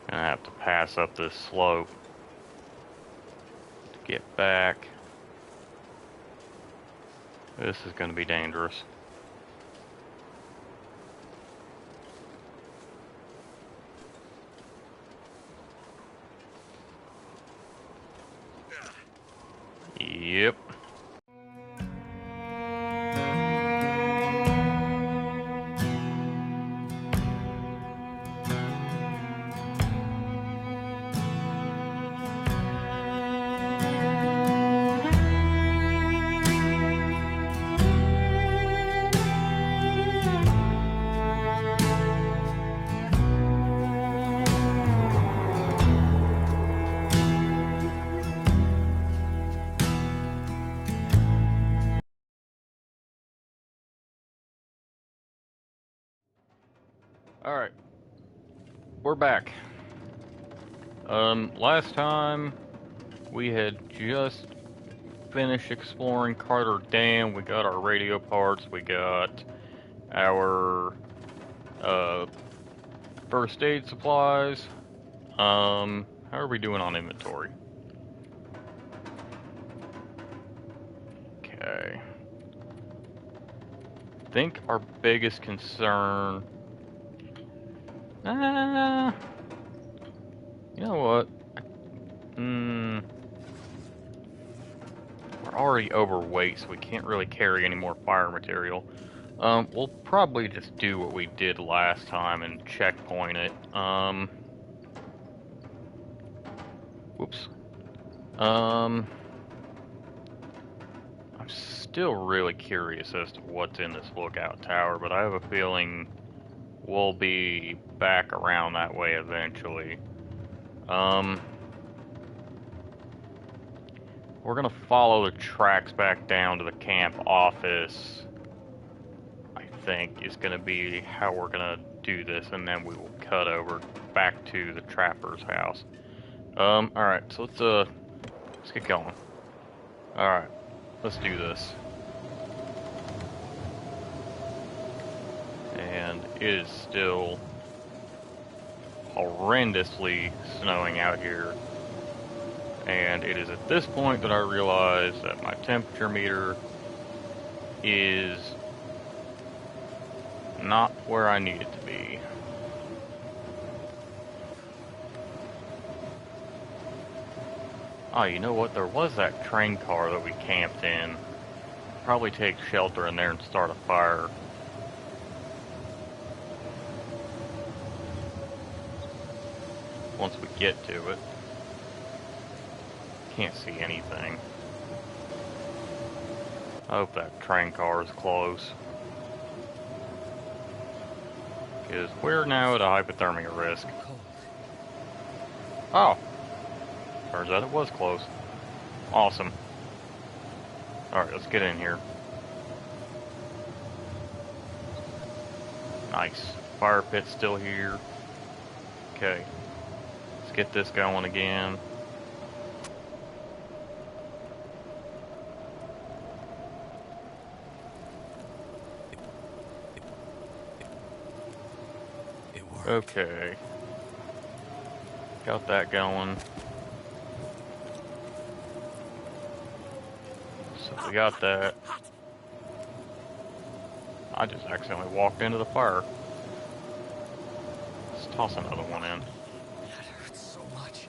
Gonna have to pass up this slope to get back. This is gonna be dangerous. Yep. Alright. We're back. Last time we had just finished exploring Carter Dam. We got our radio parts, we got our first aid supplies. How are we doing on inventory? Okay. I think our biggest concern... you know what? We're already overweight, so we can't really carry any more fire material. We'll probably just do what we did last time and checkpoint it. Whoops. I'm still really curious as to what's in this lookout tower, but I have a feeling we'll be back around that way eventually. We're gonna follow the tracks back down to the camp office, I think, is gonna be how we're gonna do this, and then we will cut over back to the trapper's house. Alright, so let's get going. Alright, let's do this. And it is still horrendously snowing out here. And it is at this point that I realize that my temperature meter is not where I need it to be. Oh, you know what? There was that train car that we camped in. Probably take shelter in there and start a fire. Once we get to it. Can't see anything. I hope that train car is close. Because we're now at a hypothermia risk. Oh! Turns out it was close. Awesome. Alright, let's get in here. Nice. Fire pit's still here. Okay. Let's get this going again. Okay. Got that going. So we got that. I just accidentally walked into the fire. Let's toss another one in. That hurts so much.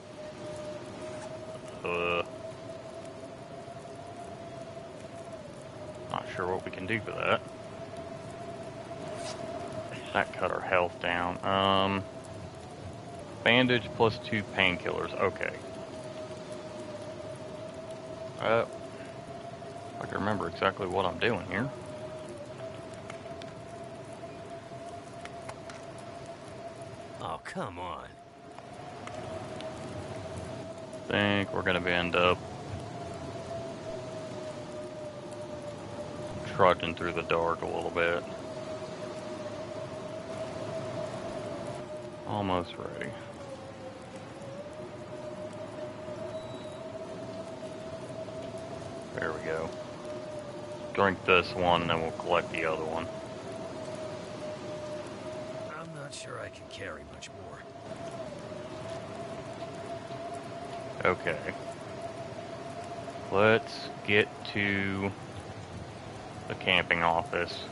Not sure what we can do for that. That cut our health down. Bandage plus 2 painkillers. Okay. I can remember exactly what I'm doing here. Oh, come on. Think we're gonna end up trudging through the dark a little bit. Almost ready. There we go. Drink this one, then we'll collect the other one. I'm not sure I can carry much more. Okay. Let's get to the camping office.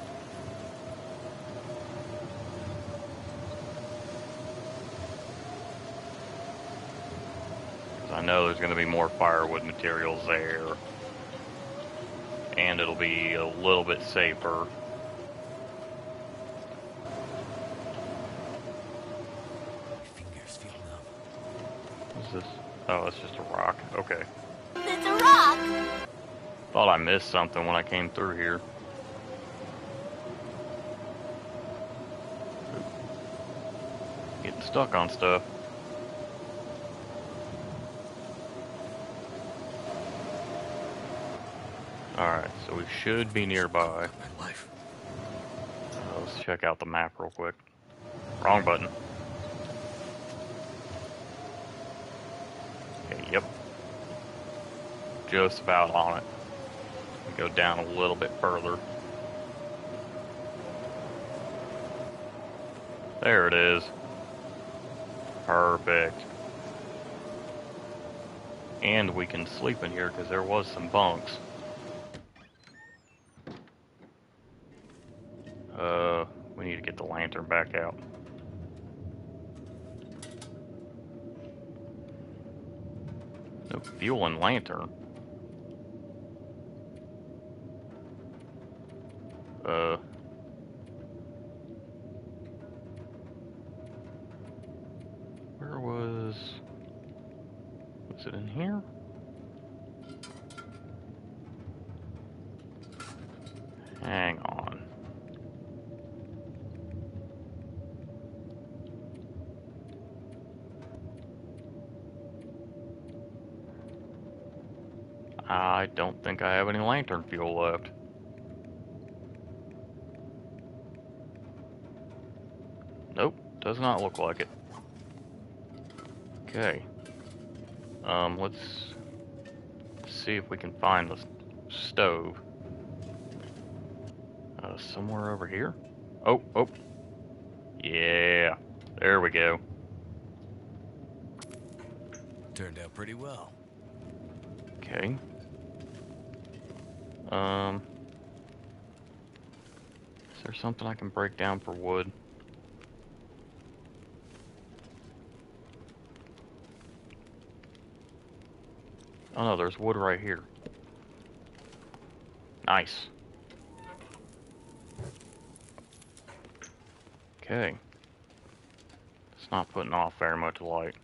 I know there's going to be more firewood materials there. And it'll be a little bit safer. My fingers feel numb. What's this? Oh, it's just a rock. Okay. It's a rock! Thought I missed something when I came through here. Getting stuck on stuff. Alright, so we should be nearby. My life. Let's check out the map real quick. Wrong button. Okay, yep. Just about on it. Go down a little bit further. There it is. Perfect. And we can sleep in here because there was some bunks. We need to get the lantern back out. No fuel and lantern. Where was it in here? Hang on. I don't think I have any lantern fuel left. Nope, does not look like it. Okay. Let's see if we can find the stove. Somewhere over here? Oh. Yeah, there we go. Turned out pretty well. Okay. Is there something I can break down for wood? Oh no, there's wood right here. Nice. Okay. It's not putting off very much light.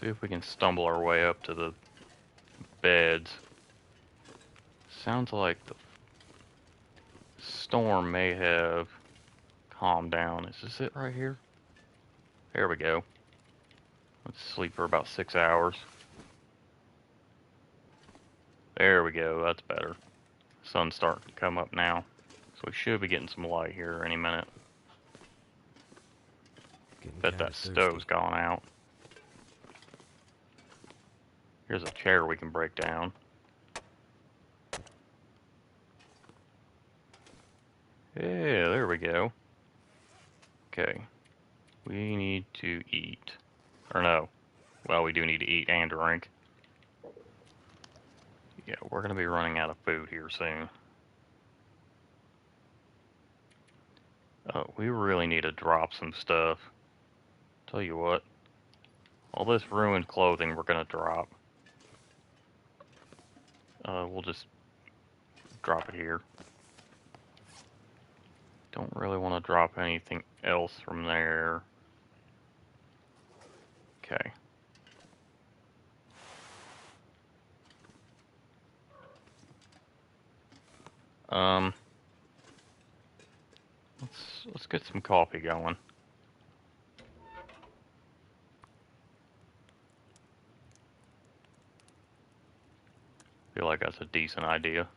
See if we can stumble our way up to the beds. Sounds like the storm may have calmed down. Is this it right here? There we go. Let's sleep for about 6 hours. There we go, that's better. Sun's starting to come up now. So we should be getting some light here any minute. Bet that stove's gone out. Here's a chair we can break down. Yeah, there we go. Okay. We need to eat. Or no. Well, we do need to eat and drink. Yeah, we're going to be running out of food here soon. We really need to drop some stuff. Tell you what. All this ruined clothing we're going to drop. We'll just drop it here. Don't really want to drop anything else from there. Okay. Let's get some coffee going. Feel like that's a decent idea.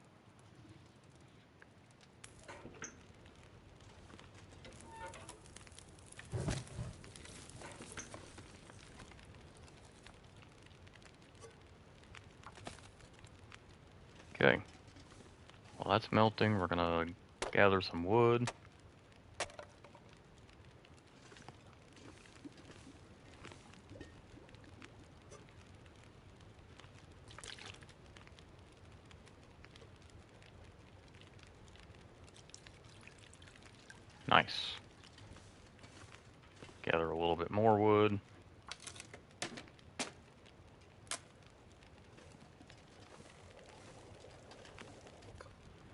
Okay. While that's melting, we're gonna gather some wood. Nice. Gather a little bit more wood.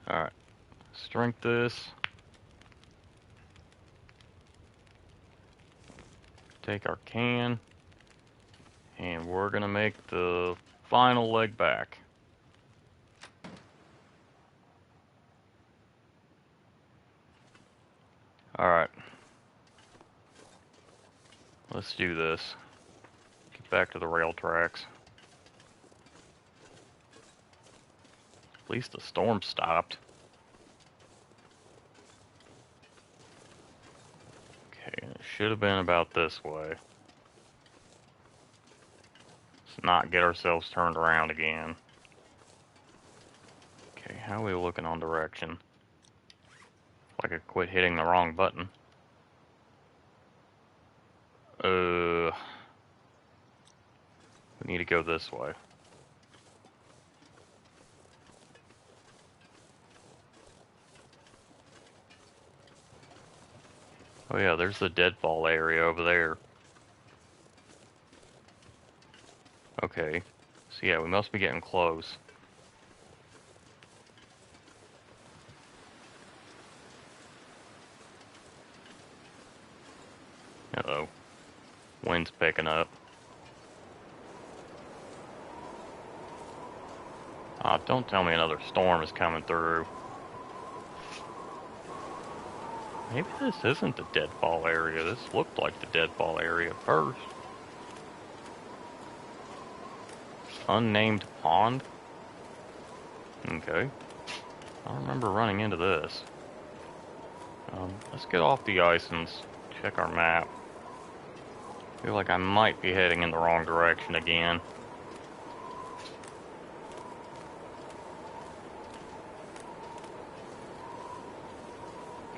Alright. Let's drink this. Take our can. And we're gonna make the final leg back. Alright. Let's do this. Get back to the rail tracks. At least the storm stopped. Okay, it should have been about this way. Let's not get ourselves turned around again. Okay, how are we looking on direction? Like I quit hitting the wrong button. We need to go this way. Oh yeah, there's the deadfall area over there. Okay, so yeah, we must be getting close. Uh-oh. Wind's picking up. Ah, don't tell me another storm is coming through. Maybe this isn't the deadfall area. This looked like the deadfall area at first. Unnamed pond? Okay. I don't remember running into this. Let's get off the ice and check our map. I feel like I might be heading in the wrong direction again.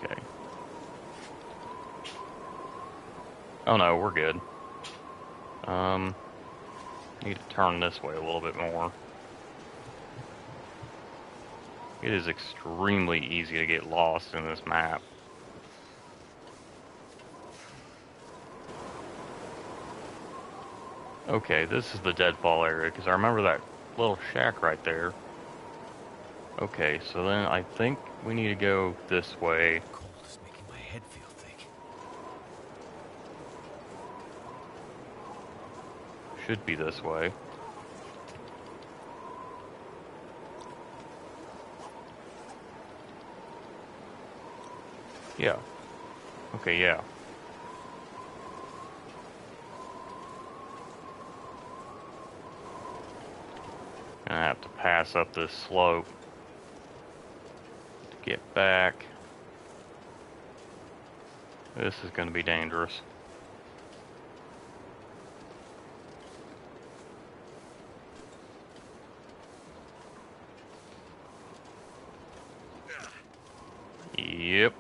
Okay. Oh no, we're good. Need to turn this way a little bit more. It is extremely easy to get lost in this map. Okay, this is the deadfall area, because I remember that little shack right there. Okay, so then I think we need to go this way. Cold is making my head feel thick. Should be this way. Yeah. Okay, yeah. Gonna have to pass up this slope to get back. This is gonna be dangerous. Yep.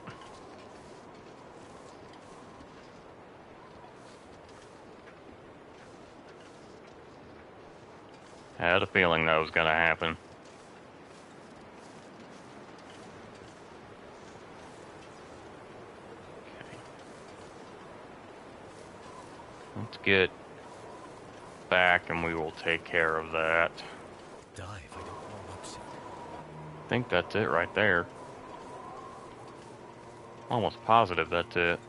Had a feeling that was gonna happen. Okay. Let's get back and we will take care of that. Dive, I don't know what's. I think that's it right there. Almost positive that's it.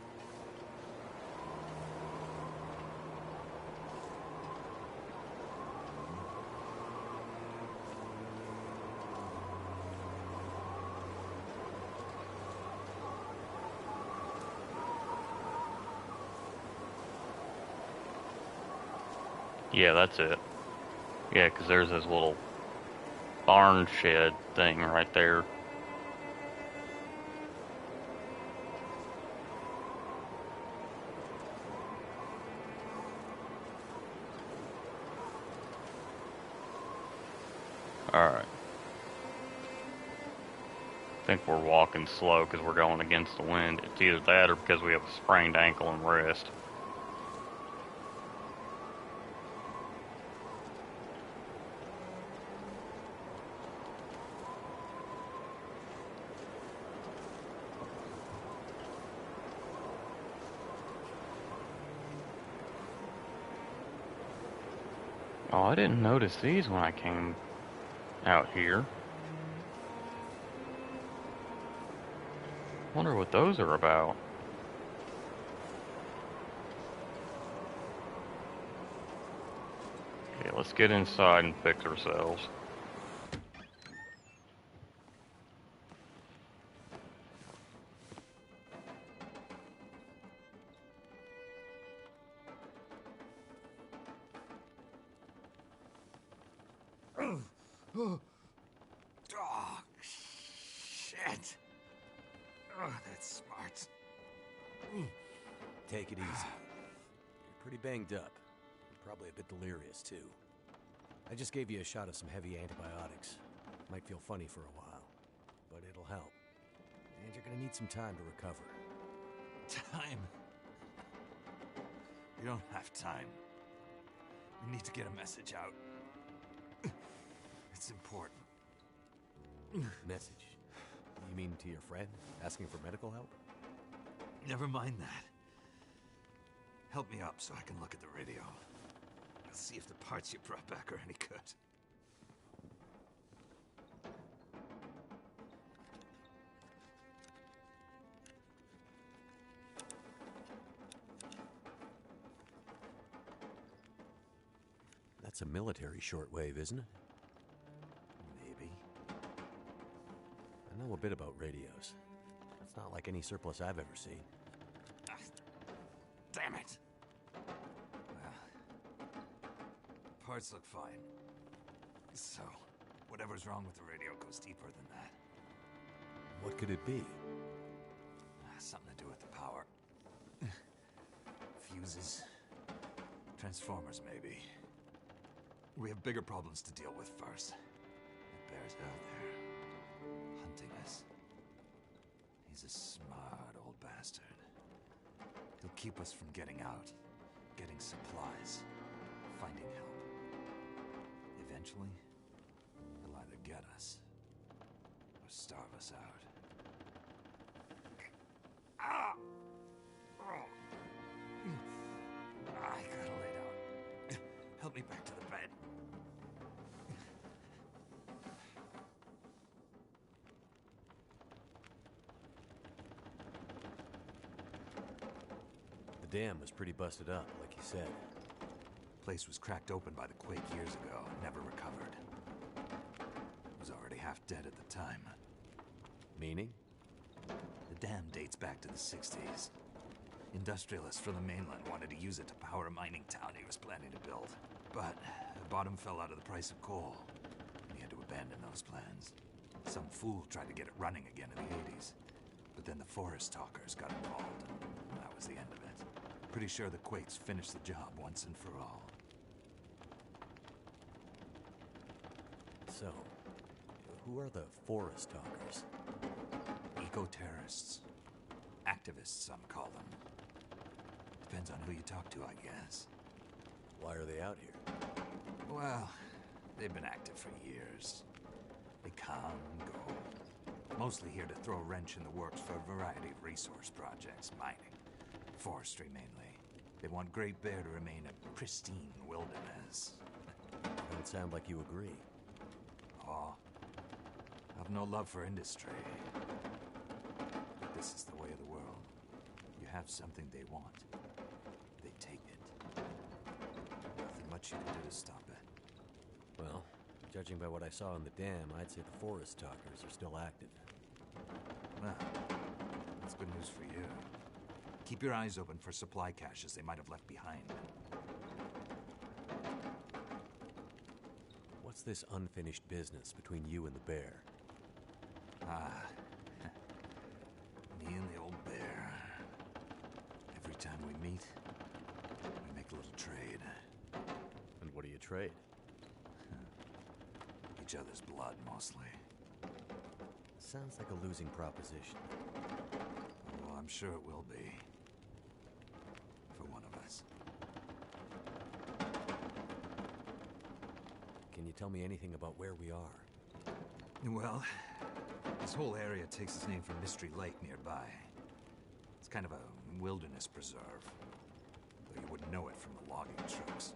Yeah, that's it. Yeah, because there's this little barn shed thing right there. Alright. think we're walking slow because we're going against the wind. It's either that or because we have a sprained ankle and wrist. Oh, I didn't notice these when I came out here. Wonder what those are about. Okay, let's get inside and fix ourselves. Oh, shit. Oh, that's smart. Take it easy. You're pretty banged up. You're probably a bit delirious, too. I just gave you a shot of some heavy antibiotics. Might feel funny for a while, but it'll help. And you're gonna need some time to recover. Time? We don't have time. We need to get a message out. It's important. Message? You mean to your friend? Asking for medical help? Never mind that. Help me up so I can look at the radio. Let's see if the parts you brought back are any good. That's a military shortwave, isn't it? Maybe. I know a bit about radios. It's not like any surplus I've ever seen. Ah, damn it! Well, parts look fine. So, whatever's wrong with the radio goes deeper than that. What could it be? Something to do with the power. Fuses. Transformers, maybe. We have bigger problems to deal with first. The bear's out there, hunting us. He's a smart old bastard. He'll keep us from getting out, getting supplies, finding help. Eventually, he'll either get us, or starve us out. Ah! Oh. I gotta lay down. Help me back to the bed. The dam was pretty busted up, like you said. Place was cracked open by the quake years ago, never recovered. It was already half dead at the time. Meaning? The dam dates back to the 60s. Industrialists from the mainland wanted to use it to power a mining town he was planning to build. But the bottom fell out of the price of coal, and he had to abandon those plans. Some fool tried to get it running again in the 80s. But then the forest talkers got involved, and that was the end of it. Pretty sure the Quakes finished the job once and for all. So, who are the forest talkers? Eco-terrorists. Activists, some call them. Depends on who you talk to, I guess. Why are they out here? Well, they've been active for years. They come and go. Mostly here to throw a wrench in the works for a variety of resource projects, mining, forestry mainly. They want Great Bear to remain a pristine wilderness. Doesn't sound like you agree. Oh, I've no love for industry. But this is the way of the world. You have something they want. They take it. Nothing much you can do to stop it. Well, judging by what I saw in the dam, I'd say the forest talkers are still active. Well, that's good news for you. Keep your eyes open for supply caches they might have left behind. What's this unfinished business between you and the bear? Ah, me and the old bear. Every time we meet, we make a little trade. And what do you trade? Each other's blood, mostly. Sounds like a losing proposition. Oh, I'm sure it will be. For one of us. Can you tell me anything about where we are? Well, this whole area takes its name from Mystery Lake nearby. It's kind of a wilderness preserve. Though you wouldn't know it from the logging trucks.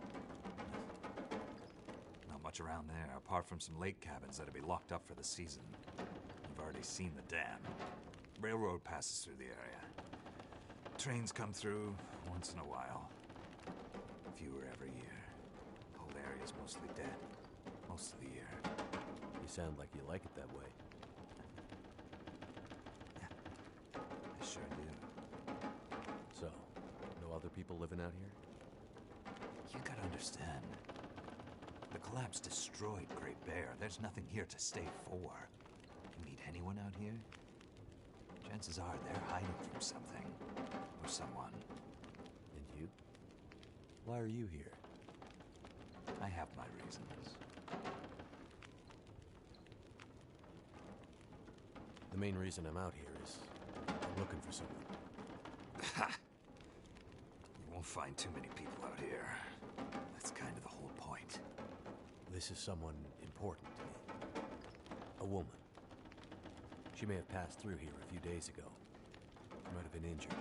Not much around there, apart from some lake cabins that'll be locked up for the season. You've already seen the dam. Railroad passes through the area. Trains come through once in a while. Fewer every year. The whole area's mostly dead. Most of the year. You sound like you like it that way. I sure do. So, no other people living out here? You gotta understand. The collapse destroyed Great Bear. There's nothing here to stay for. You meet anyone out here? Chances are they're hiding from something. Or someone. And you? Why are you here? I have my reasons. The main reason I'm out here is I'm looking for someone. You won't find too many people out here. That's kind of the whole point. This is someone important to me. A woman. She may have passed through here a few days ago. She might have been injured.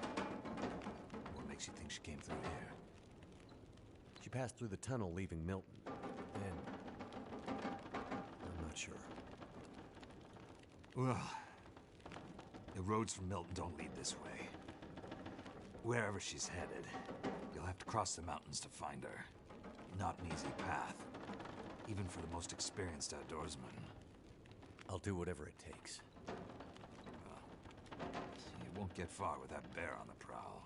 What makes you think she came through here? She passed through the tunnel leaving Milton. Then... I'm not sure. Well, the roads from Milton don't lead this way. Wherever she's headed, you'll have to cross the mountains to find her. Not an easy path, even for the most experienced outdoorsman. I'll do whatever it takes. Well, you won't get far with that bear on the prowl.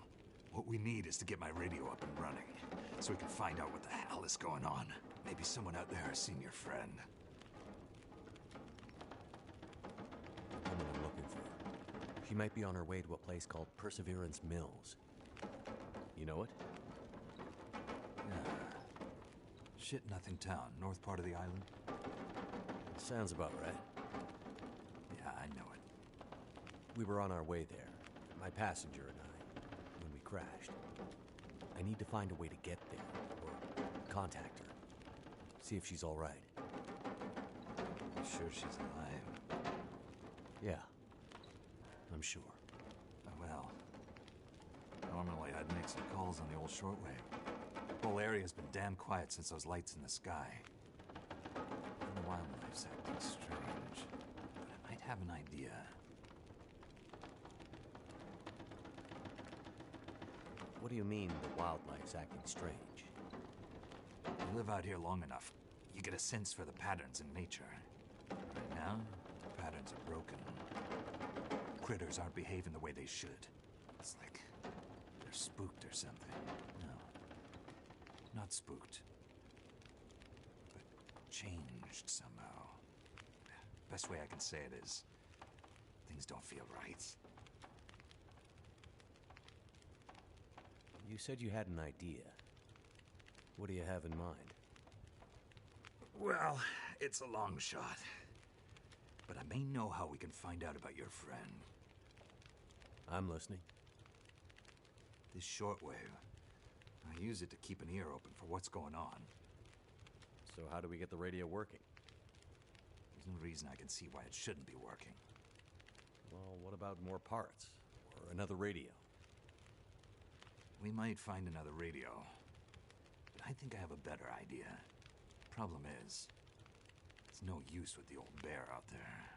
What we need is to get my radio up and running, so we can find out what the hell is going on. Maybe someone out there has seen your friend. The woman I'm looking for. She might be on her way to a place called Perseverance Mills. You know it? Yeah. Shit Nothing Town, north part of the island. Sounds about right. Yeah, I know it. We were on our way there, my passenger and I, when we crashed. I need to find a way to get there, or contact her. See if she's all right. You sure she's alive? Yeah, I'm sure. Well, normally I'd make some calls on the old shortwave. The whole area's been damn quiet since those lights in the sky. And the wildlife's acting strange. But I might have an idea. What do you mean the wildlife's acting strange? You live out here long enough, you get a sense for the patterns in nature. Right now, the patterns are broken. Critters aren't behaving the way they should. It's like they're spooked or something. No. Not spooked. But changed somehow. Best way I can say it is, things don't feel right. You said you had an idea. What do you have in mind? Well, it's a long shot. But I may know how we can find out about your friend. I'm listening. This shortwave, I use it to keep an ear open for what's going on. So how do we get the radio working? There's no reason I can see why it shouldn't be working. Well, what about more parts? Or another radio? We might find another radio. But I think I have a better idea. Problem is, it's no use with the old bear out there.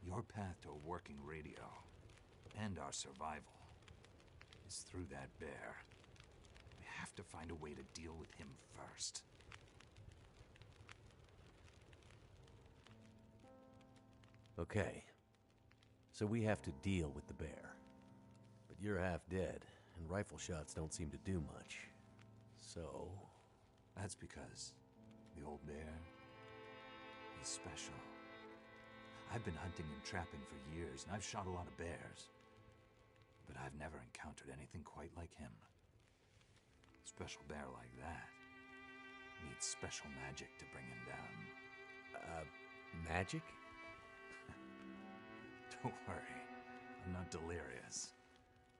Your path to a working radio, and our survival, is through that bear. We have to find a way to deal with him first. Okay. So we have to deal with the bear. But you're half dead, and rifle shots don't seem to do much. So... That's because the old bear, he's special. I've been hunting and trapping for years, and I've shot a lot of bears. But I've never encountered anything quite like him. A special bear like that needs special magic to bring him down. magic? Don't worry. I'm not delirious.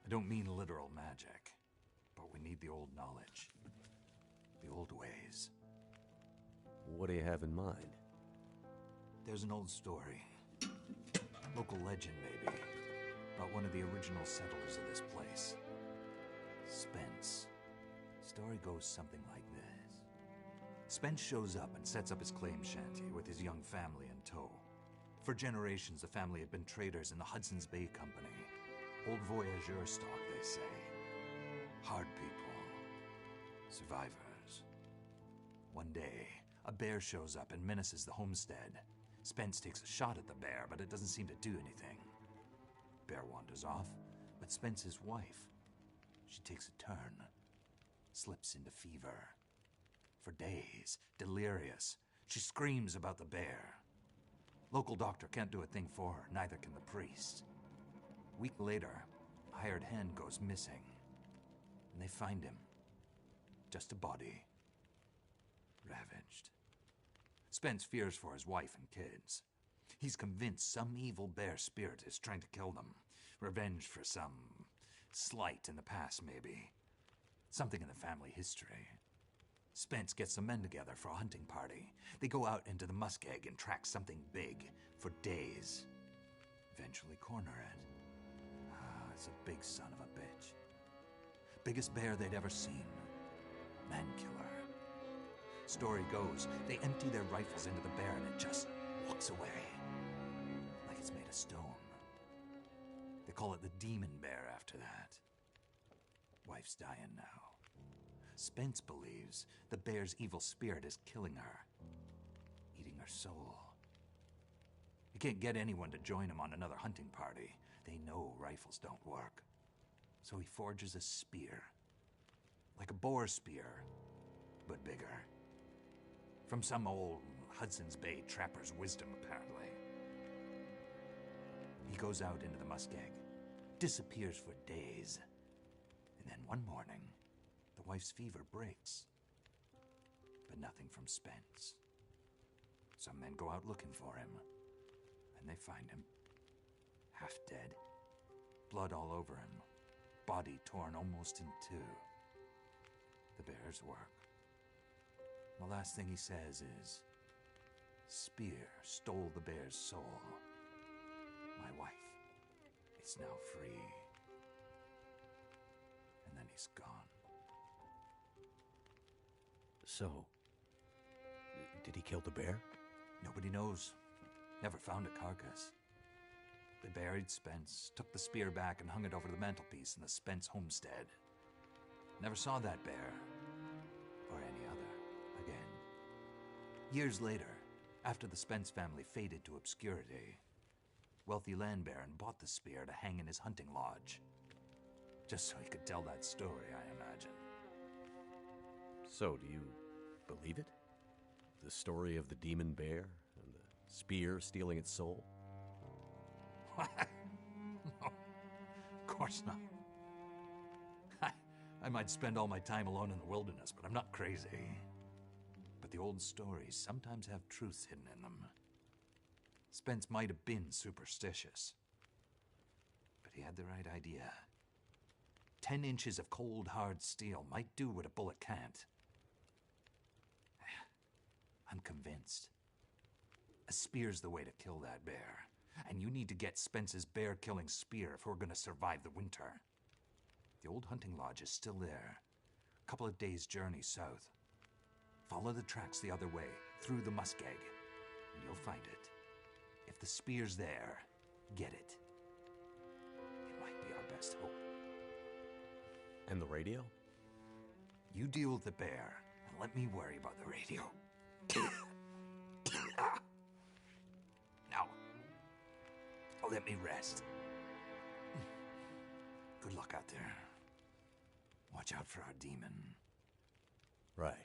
I don't mean literal magic. But we need the old knowledge. The old ways. What do you have in mind? There's an old story. Local legend, maybe. About one of the original settlers of this place. Spence. Story goes something like this. Spence shows up and sets up his claim shanty with his young family in tow. For generations, the family had been traders in the Hudson's Bay Company. Old voyageur stock, they say. Hard people. Survivors. One day, a bear shows up and menaces the homestead. Spence takes a shot at the bear, but it doesn't seem to do anything. Bear wanders off, but Spence's wife, she takes a turn. Slips into fever. For days, delirious, she screams about the bear. Local doctor can't do a thing for her, neither can the priest. A week later, a hired hand goes missing. And they find him. Just a body. Ravaged. Spence fears for his wife and kids. He's convinced some evil bear spirit is trying to kill them. Revenge for some slight in the past, maybe. Something in the family history. Spence gets some men together for a hunting party. They go out into the muskeg and track something big for days. Eventually corner it. It's a big son of a bitch. Biggest bear they'd ever seen. Man killer. Story goes, they empty their rifles into the bear and it just walks away. Like it's made of stone. They call it the demon bear after that. Wife's dying now. Spence believes the bear's evil spirit is killing her. Eating her soul. He can't get anyone to join him on another hunting party. They know rifles don't work. So he forges a spear. Like a boar spear, but bigger. From some old Hudson's Bay trapper's wisdom, apparently. He goes out into the muskeg, disappears for days. And then one morning, the wife's fever breaks. But nothing from Spence. Some men go out looking for him, and they find him. Half dead. Blood all over him. Body torn almost in two. The bear's work. The last thing he says is, "Spear stole the bear's soul. My wife is now free." And then he's gone. So, did he kill the bear? Nobody knows. Never found a carcass. They buried Spence, took the spear back and hung it over the mantelpiece in the Spence homestead. Never saw that bear, or any other, again. Years later, after the Spence family faded to obscurity, wealthy land baron bought the spear to hang in his hunting lodge. Just so he could tell that story, I imagine. So, do you believe it? The story of the demon bear and the spear stealing its soul? What? No, of course not. I might spend all my time alone in the wilderness, but I'm not crazy. But the old stories sometimes have truths hidden in them. Spence might have been superstitious, but he had the right idea. 10 inches of cold, hard steel might do what a bullet can't. I'm convinced. A spear's the way to kill that bear. And you need to get Spence's bear-killing spear if we're gonna survive the winter. The old hunting lodge is still there. A couple of days' journey south. Follow the tracks the other way, through the muskeg, and you'll find it. If the spear's there, get it. It might be our best hope. And the radio? You deal with the bear, and let me worry about the radio. Now, let me rest. Good luck out there. Watch out for our demon. Right.